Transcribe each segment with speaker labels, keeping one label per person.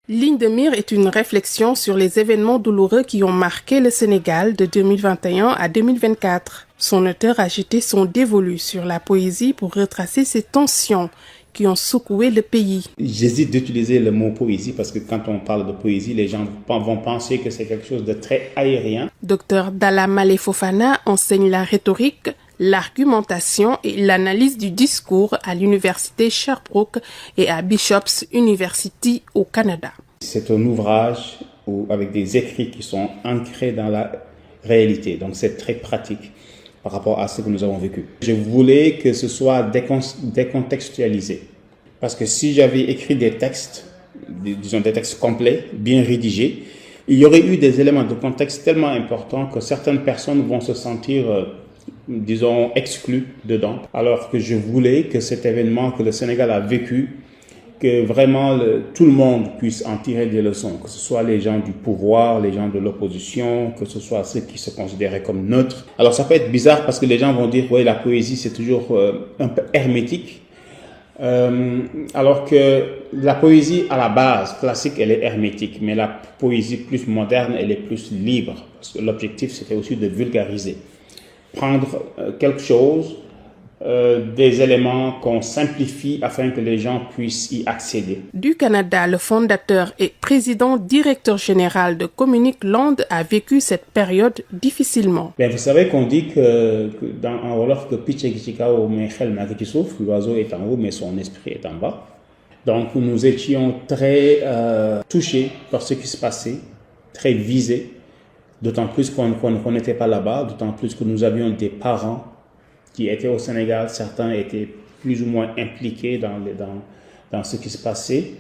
Speaker 1: Ligne de mire est une réflexion sur les événements douloureux qui ont marqué le Sénégal de 2021 à 2024. Son auteur a jeté son dévolu sur la poésie pour retracer ces tensions qui ont secoué le pays.
Speaker 2: J'hésite d'utiliser le mot poésie parce que quand on parle de poésie, les gens vont penser que c'est quelque chose de très aérien.
Speaker 1: Dr Dalla Malé Fofana enseigne la rhétorique, l'argumentation et l'analyse du discours à l'université Sherbrooke et à Bishop's University au Canada.
Speaker 2: C'est un ouvrage avec des écrits qui sont ancrés dans la réalité, donc c'est très pratique par rapport à ce que nous avons vécu. Je voulais que ce soit décontextualisé, parce que si j'avais écrit des textes, disons des textes complets, bien rédigés, il y aurait eu des éléments de contexte tellement importants que certaines personnes vont se sentir disons, exclus dedans. Alors que je voulais que cet événement que le Sénégal a vécu, que vraiment tout le monde puisse en tirer des leçons, que ce soit les gens du pouvoir, les gens de l'opposition, que ce soit ceux qui se considéraient comme neutres. Alors ça peut être bizarre parce que les gens vont dire, oui, la poésie c'est toujours un peu hermétique. Alors que la poésie à la base classique elle est hermétique, mais la poésie plus moderne elle est plus libre, parce que l'objectif c'était aussi de vulgariser. Prendre quelque chose, des éléments qu'on simplifie afin que les gens puissent y accéder.
Speaker 1: Du Canada, le fondateur et président directeur général de Communique Land a vécu cette période difficilement.
Speaker 2: Bien, vous savez qu'on dit que en Wolof que l'oiseau est en haut mais son esprit est en bas. Donc nous étions très touchés par ce qui se passait, très visés. D'autant plus qu'on n'était pas là-bas, d'autant plus que nous avions des parents qui étaient au Sénégal. Certains étaient plus ou moins impliqués dans ce qui se passait.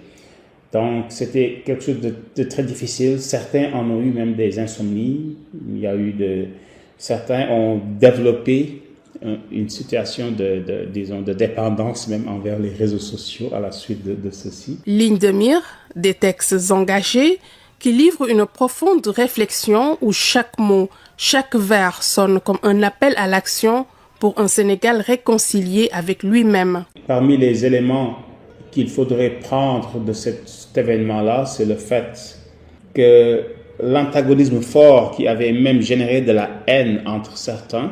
Speaker 2: Donc, c'était quelque chose de très difficile. Certains en ont eu même des insomnies. Certains ont développé une situation de dépendance même envers les réseaux sociaux à la suite de ceci.
Speaker 1: Ligne de mire, des textes engagés, qui livre une profonde réflexion où chaque mot, chaque vers sonne comme un appel à l'action pour un Sénégal réconcilié avec lui-même.
Speaker 2: Parmi les éléments qu'il faudrait prendre de cet événement-là, c'est le fait que l'antagonisme fort qui avait même généré de la haine entre certains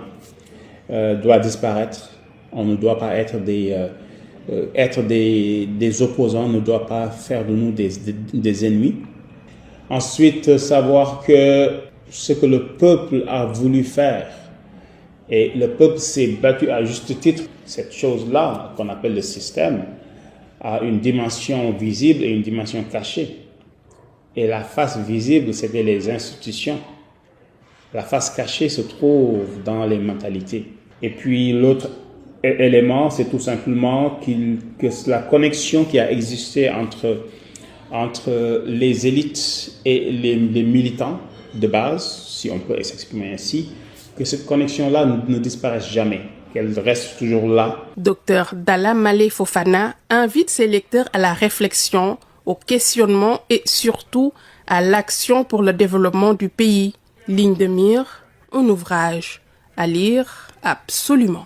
Speaker 2: doit disparaître. On ne doit pas être des opposants, ne doit pas faire de nous des ennemis. Ensuite, savoir que ce que le peuple a voulu faire, et le peuple s'est battu à juste titre, cette chose-là qu'on appelle le système, a une dimension visible et une dimension cachée. Et la face visible, c'était les institutions. La face cachée se trouve dans les mentalités. Et puis l'autre élément, c'est tout simplement que la connexion qui a existé entre les élites et les militants de base, si on peut s'exprimer ainsi, que cette connexion-là ne disparaisse jamais, qu'elle reste toujours là.
Speaker 1: Dr Dalla Malé Fofana invite ses lecteurs à la réflexion, au questionnement et surtout à l'action pour le développement du pays. Ligne de mire, un ouvrage à lire absolument.